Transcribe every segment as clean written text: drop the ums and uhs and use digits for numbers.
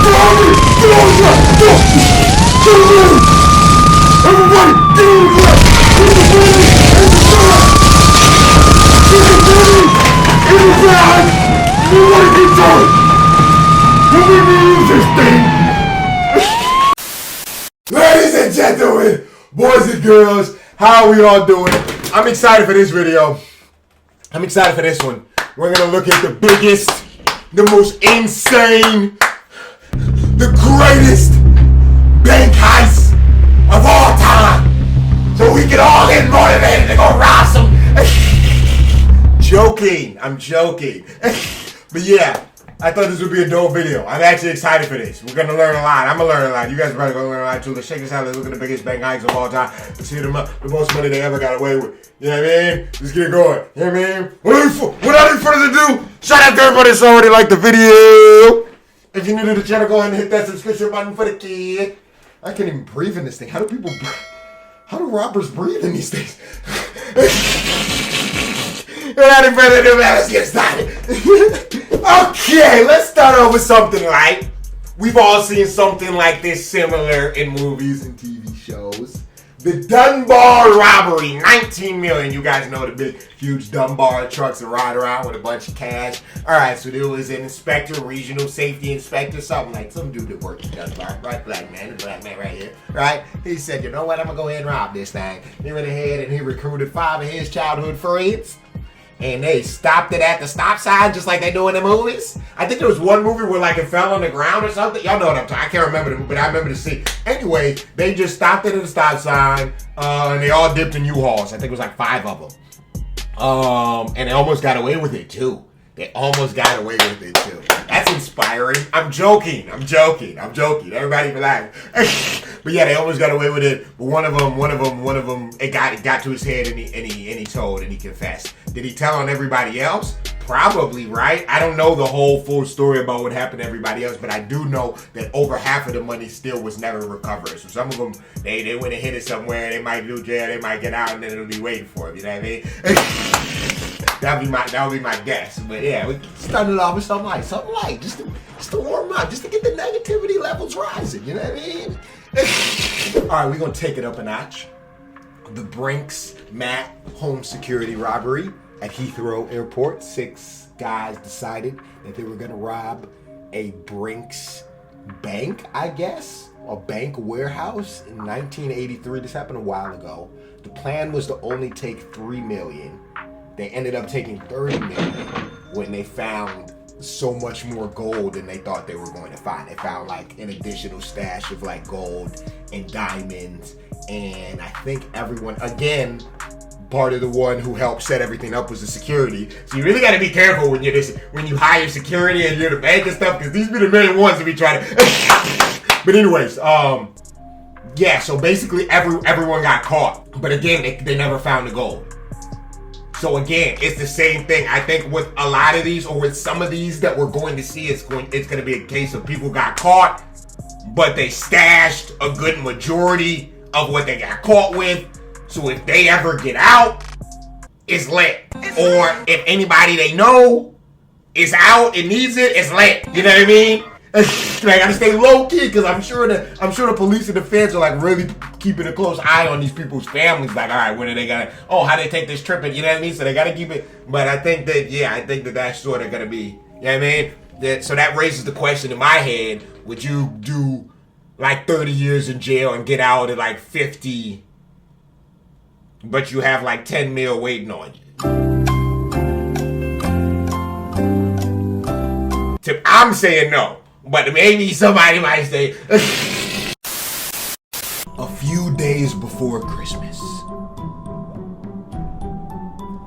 Everybody, get on the ground! Put the money in the bag! Put the money in the bag! Nobody can do it! Let me use this thing! Ladies and gentlemen, boys and girls, how are we all doing? I'm excited for this video. I'm excited for this one. We're gonna look at the biggest, the most insane, the greatest bank heist of all time. So we can all get motivated to go rob some. Joking, I'm joking. But yeah, I thought this would be a dope video. I'm actually excited for this. We're gonna learn a lot. I'm gonna learn a lot. You guys are probably gonna learn a lot too. Let's check this out. Let's look at the biggest bank heists of all time. Let's hit them up. The most money they ever got away with. You know what I mean? Let's get it going. You know what I mean? Without any further ado, shout out to everybody that's already liked the video. If you're new to the channel, go ahead and hit that subscription button for the kid. I can't even breathe in this thing. How do robbers breathe in these things? Without any further ado, man, let's get started. Okay, let's start off with something light. We've all seen something like this similar in movies and TV shows. The Dunbar robbery, 19 million. You guys know the big, huge Dunbar trucks that ride around with a bunch of cash. All right, so there was an inspector, regional safety inspector, something like some dude that worked at Dunbar, right? Black man right here, right? He said, you know what? I'm gonna go ahead and rob this thing. He went ahead and he recruited 5 of his childhood friends. And they stopped it at the stop sign just like they do in the movies. I think there was one movie where like it fell on the ground or something. Y'all know what I'm talking. I can't remember the movie, but I remember the scene. Anyway, they just stopped it at the stop sign, and they all dipped in U-Hauls. I think it was like 5 of them. And they almost got away with it too. They almost got away with it too. That's inspiring. I'm joking. Everybody relax. But yeah, they almost got away with it. But one of them, it got to his head, and he told, and he confessed. Did he tell on everybody else? Probably, right? I don't know the whole full story about what happened to everybody else, but I do know that over half of the money still was never recovered. So some of them, they went and hid it somewhere. They might do jail. They might get out, and then it'll be waiting for them. You know what I mean? That would be my guess. But yeah, we started off with something light, just to warm up, just to get the negativity levels rising. You know what I mean? All right, we're gonna take it up a notch. The Brinks Mat home security robbery at Heathrow Airport. 6 guys decided that they were gonna rob a Brinks bank, I guess, a bank warehouse in 1983. This happened a while ago. The plan was to only take 3 million. They ended up taking 30 million when they found so much more gold than they thought they were going to find. They found like an additional stash of like gold and diamonds, and I think everyone, again, part of the one who helped set everything up was the security. So you really got to be careful when you hire security and you're the bank and stuff, because these be the main ones that be trying to. But anyways, yeah. So basically, everyone got caught, but again, they never found the gold. So again, it's the same thing. I think with a lot of these, or with some of these that we're going to see, it's going to be a case of people got caught, but they stashed a good majority of what they got caught with. So if they ever get out, it's lit. Or if anybody they know is out and needs it, it's lit. You know what I mean? I gotta stay low key, because I'm sure the police and the feds are like really keeping a close eye on these people's families. Like, all right, when are they gonna? Oh, how they take this trip? And you know what I mean? So they gotta keep it. But I think that that's sort of gonna be. You know what I mean? So that raises the question in my head: would you do like 30 years in jail and get out at like 50, but you have like 10 mil waiting on you? I'm saying no. But maybe somebody might say. A few days before Christmas,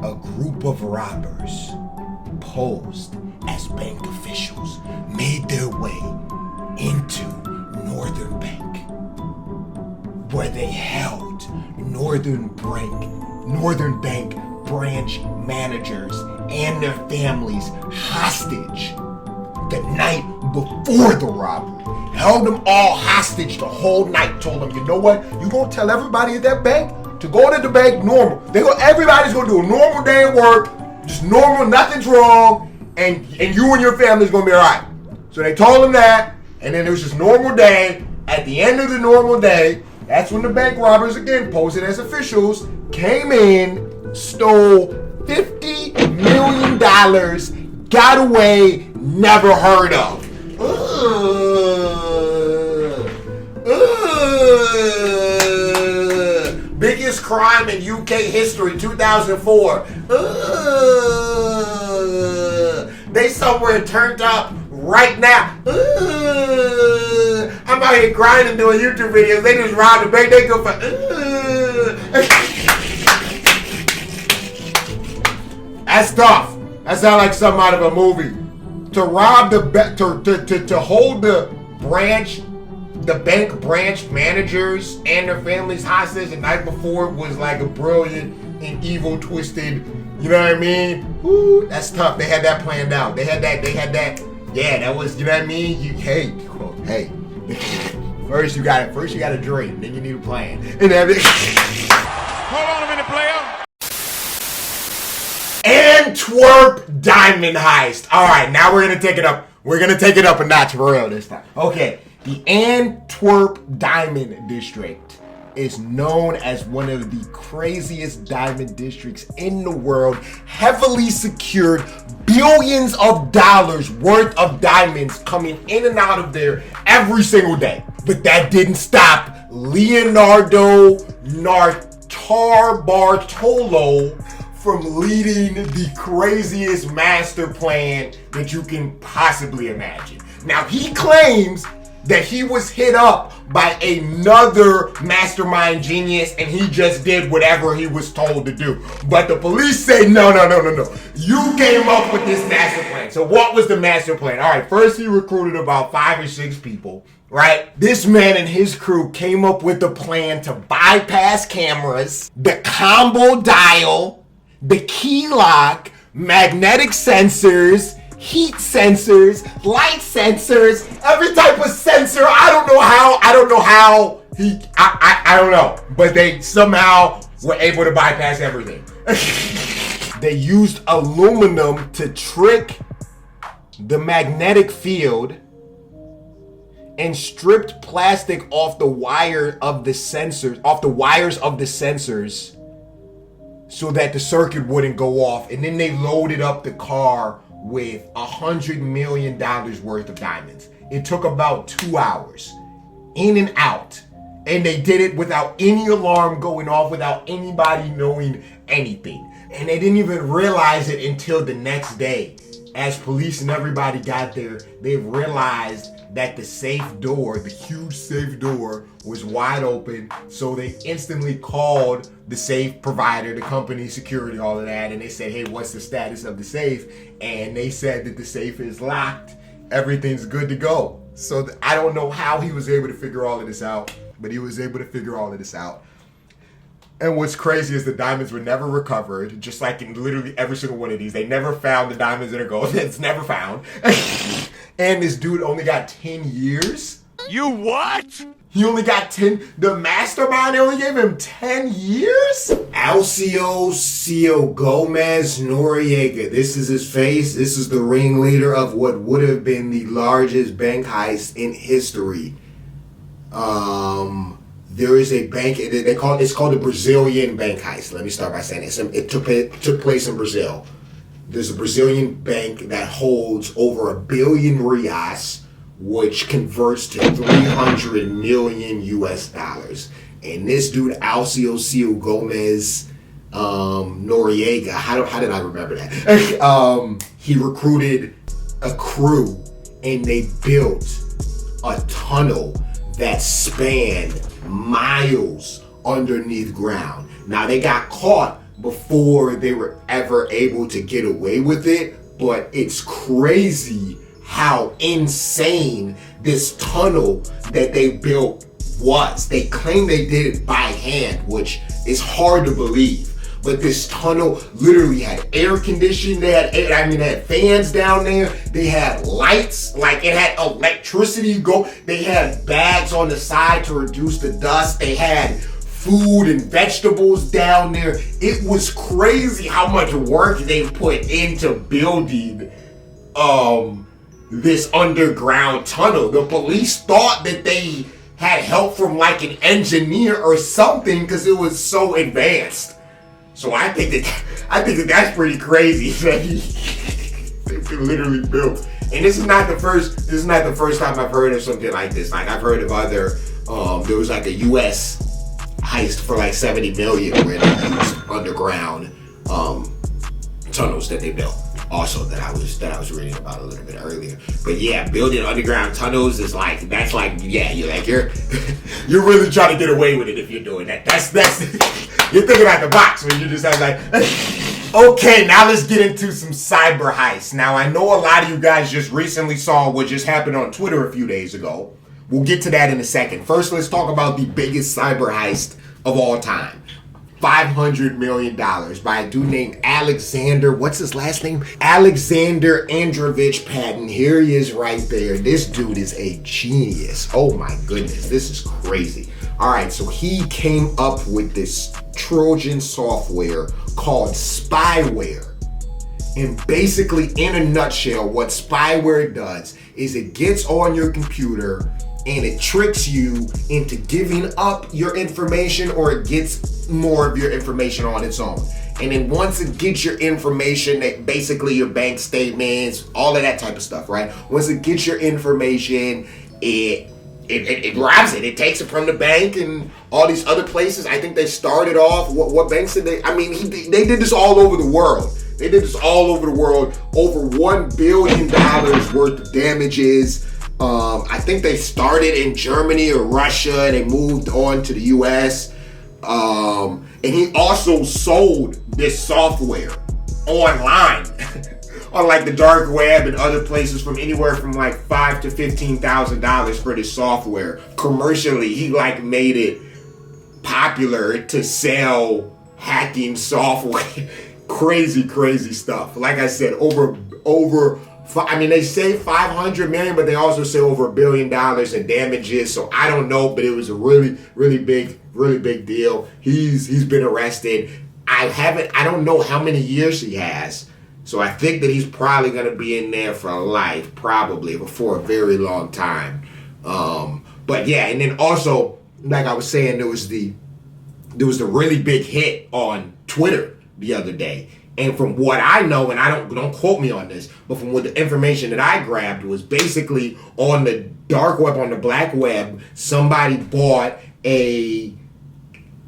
a group of robbers posed as bank officials made their way into Northern Bank, where they held Northern Bank branch managers and their families hostage the night before the robbery. Held them all hostage the whole night. Told them, you know what? You gonna tell everybody at that bank to go to the bank normal. Everybody's gonna do a normal day of work, just normal, nothing's wrong, and you and your family's gonna be all right. So they told them that. And then it was just normal day. At the end of the normal day, that's when the bank robbers, again posed as officials, came in, stole $50 million, got away, never heard of. Biggest crime in UK history, 2004. They somewhere turned up right now. I'm out here grinding doing YouTube videos. They just robbed the bank. They go for. That's tough. That sounds like something out of a movie. To rob the to hold the bank branch managers and their families hostage the night before was like a brilliant and evil twisted. You know what I mean? Ooh, that's tough. They had that planned out. They had that. Yeah, that was. You know what I mean? Hey. First you got a dream, then you need a plan. And everything. Hold on a minute, player. Antwerp diamond heist. All right, now we're gonna take it up. We're gonna take it up a notch for real this time. Okay, the Antwerp diamond district is known as one of the craziest diamond districts in the world. Heavily secured, billions of dollars worth of diamonds coming in and out of there every single day. But that didn't stop Leonardo Bartolo from leading the craziest master plan that you can possibly imagine. Now, he claims that he was hit up by another mastermind genius and he just did whatever he was told to do. But the police say, no. You came up with this master plan. So what was the master plan? All right, first he recruited about 5 or 6 people, right? This man and his crew came up with a plan to bypass cameras, the combo dial, the key lock, magnetic sensors, heat sensors, light sensors, every type of sensor. I don't know how. But they somehow were able to bypass everything. They used aluminum to trick the magnetic field and stripped plastic off the wires of the sensors, so that the circuit wouldn't go off. And then they loaded up the car with $100 million worth of diamonds. It took about 2 hours, in and out. And they did it without any alarm going off, without anybody knowing anything. And they didn't even realize it until the next day. As police and everybody got there, they realized that the safe door, the huge safe door, was wide open. So they instantly called the safe provider, the company, security, all of that. And they said, hey, what's the status of the safe? And they said that the safe is locked. Everything's good to go. So I don't know how he was able to figure all of this out, but he was able to figure all of this out. And what's crazy is the diamonds were never recovered, just like in literally every single one of these. They never found the diamonds that are gold. It's never found. And this dude only got 10 years. You what? He only got 10. The mastermind only gave him 10 years? Alcio Gomez Noriega. This is his face. This is the ringleader of what would have been the largest bank heist in history. There is a bank. It's called the Brazilian bank heist. Let me start by saying it took place in Brazil. There's a Brazilian bank that holds over $1 billion reais, which converts to 300 million US dollars. And this dude, Alcio Gomez Noriega, how did I remember that? He recruited a crew and they built a tunnel that spanned miles underneath ground. Now, they got caught before they were ever able to get away with it, but it's crazy how insane this tunnel that they built was. They claim they did it by hand, which is hard to believe. But this tunnel literally had air conditioning. They had fans down there. They had lights, like it had electricity go. They had bags on the side to reduce the dust. They had food and vegetables down there. It was crazy how much work they put into building this underground tunnel. The police thought that they had help from like an engineer or something because it was so advanced. So I think that that's pretty crazy that they literally built. And this is not the first time I've heard of something like this. Like I've heard of other there was like a US heist for like 70 million where they used underground tunnels that they built. Also that I was reading about a little bit earlier. But yeah, building underground tunnels is like you're you're really trying to get away with it if you're doing that. That's you're thinking out the box when you just have like okay, now let's get into some cyber heists. Now I know a lot of you guys just recently saw what just happened on Twitter a few days ago. We'll get to that in a second. First, let's talk about the biggest cyber heist of all time. $500 million by a dude named Alexander, what's his last name? Alexander Androvich Patton. Here he is right there. This dude is a genius. Oh my goodness, this is crazy. All right, so he came up with this Trojan software called spyware. And basically, in a nutshell, what spyware does is it gets on your computer and it tricks you into giving up your information, or it gets more of your information on its own. And then once it gets your information, basically your bank statements, all of that type of stuff, right? Once it gets your information, it robs it. It takes it from the bank and all these other places. I think they started off, what banks did they? I mean, they did this all over the world. They did this all over the world. Over $1 billion worth of damages. I think they started in Germany or Russia. They moved on to the US. And he also sold this software online on like the dark web and other places from anywhere from like $5,000 to $15,000 for this software. Commercially, he like made it popular to sell hacking software. Crazy stuff. Like I said, they say 500 million, but they also say over $1 billion in damages. So I don't know, but it was a really big deal. He's been arrested. I don't know how many years he has. So I think that he's probably going to be in there for life, probably for a very long time. But yeah, and then also, like I was saying, there was the really big hit on Twitter the other day. And from what I know, and I don't quote me on this, but from what the information that I grabbed was basically on the dark web, on the black web, somebody bought a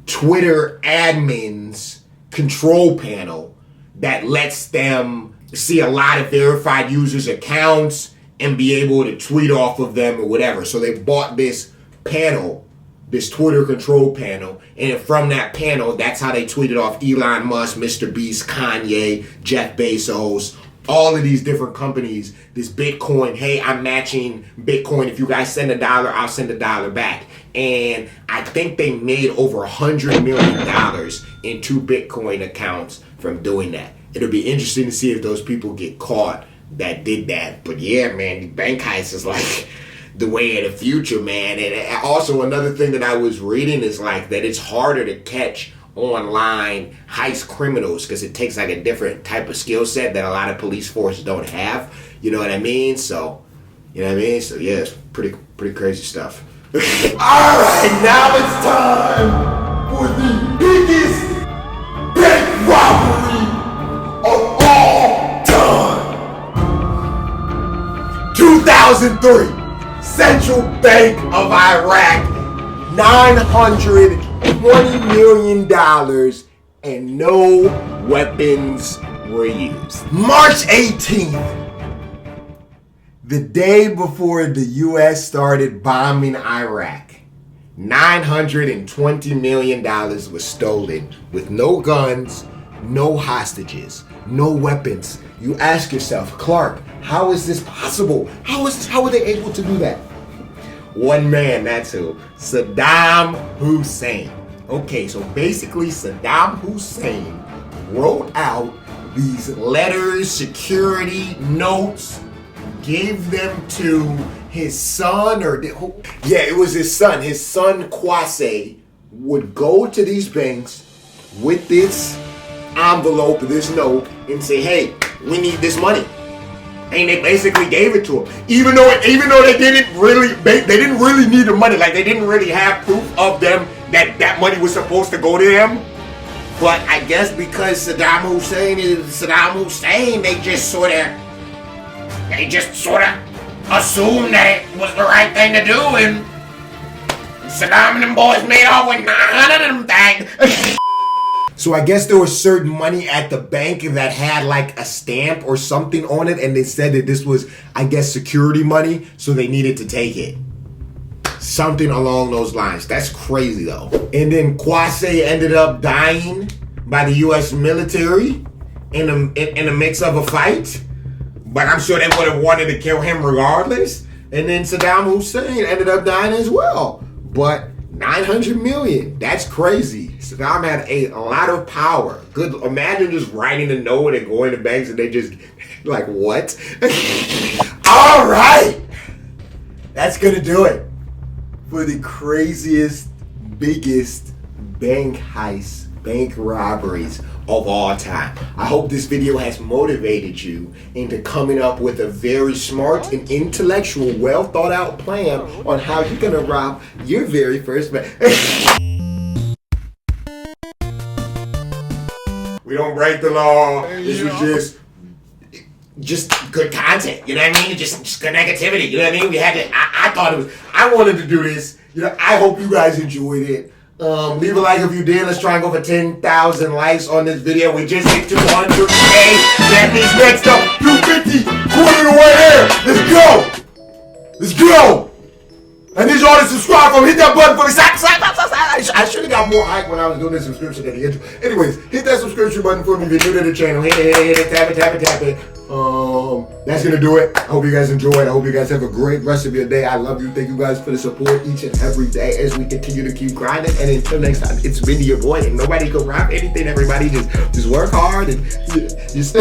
Twitter admin's control panel that lets them see a lot of verified users' accounts and be able to tweet off of them or whatever. So they bought this panel, this Twitter control panel, and from that panel, that's how they tweeted off Elon Musk, Mr. Beast, Kanye, Jeff Bezos, all of these different companies, this Bitcoin. Hey, I'm matching Bitcoin. If you guys send $1, I'll send $1 back. And I think they made over $100 million in 2 Bitcoin accounts from doing that. It'll be interesting to see if those people get caught that did that. But yeah, man, the bank heist is like the way of the future, man. And also another thing that I was reading is like that it's harder to catch online heist criminals because it takes like a different type of skill set that a lot of police forces don't have. You know what I mean? So yeah, it's pretty crazy stuff. Alright, now it's time for the biggest bank robbery of all time. 2003. Central Bank of Iraq, $920 million, and no weapons were used. March 18th, the day before the U.S. started bombing Iraq, $920 million was stolen with no guns, no hostages, no weapons. You ask yourself, Clark, how is this possible? How are they able to do that? One man, that's who. Saddam Hussein. Okay, so basically Saddam Hussein wrote out these letters, security notes, gave them to his son, it was his son. His son Qasem would go to these banks with this envelope, this note, and say, hey, we need this money. And they basically gave it to him, even though they didn't really need the money. Like they didn't really have proof of them that money was supposed to go to them. But I guess because Saddam Hussein is Saddam Hussein, they just sort of assumed that it was the right thing to do, and Saddam and them boys made off with 900 of them things. So I guess there was certain money at the bank that had like a stamp or something on it, and they said that this was, I guess, security money, so they needed to take it. Something along those lines. That's crazy though. And then Kwasi ended up dying by the U.S. military in a mix of a fight. But I'm sure they would have wanted to kill him regardless. And then Saddam Hussein ended up dying as well. But 900 million, that's crazy. Saddam had a lot of power. Good, imagine just writing a note and going to banks and they just, like, what? All right. That's gonna do it for the craziest, biggest bank heists, bank robberies of all time. I hope this video has motivated you into coming up with a very smart and intellectual, well thought out plan on how you're gonna rob your very first bank. We don't break the law. This was just good content, you know what I mean? Just good negativity, you know what I mean? We had to, I wanted to do this, you know, I hope you guys enjoyed it. Leave a like if you did. Let's try and go for 10,000 likes on this video. We just hit 200K. That means next up, 250, quarter the way there. Let's go. Let's go. I need y'all to subscribe for me. Hit that button for me. I should have got more hype when I was doing the subscription at the intro. Anyways, hit that subscription button for me if you're new to the channel. Hit it, tap it. That's gonna do it. I hope you guys enjoyed. I hope you guys have a great rest of your day. I love you. Thank you guys for the support each and every day as we continue to keep grinding. And until next time, it's been your boy. And nobody can rob anything. Everybody just work hard and just.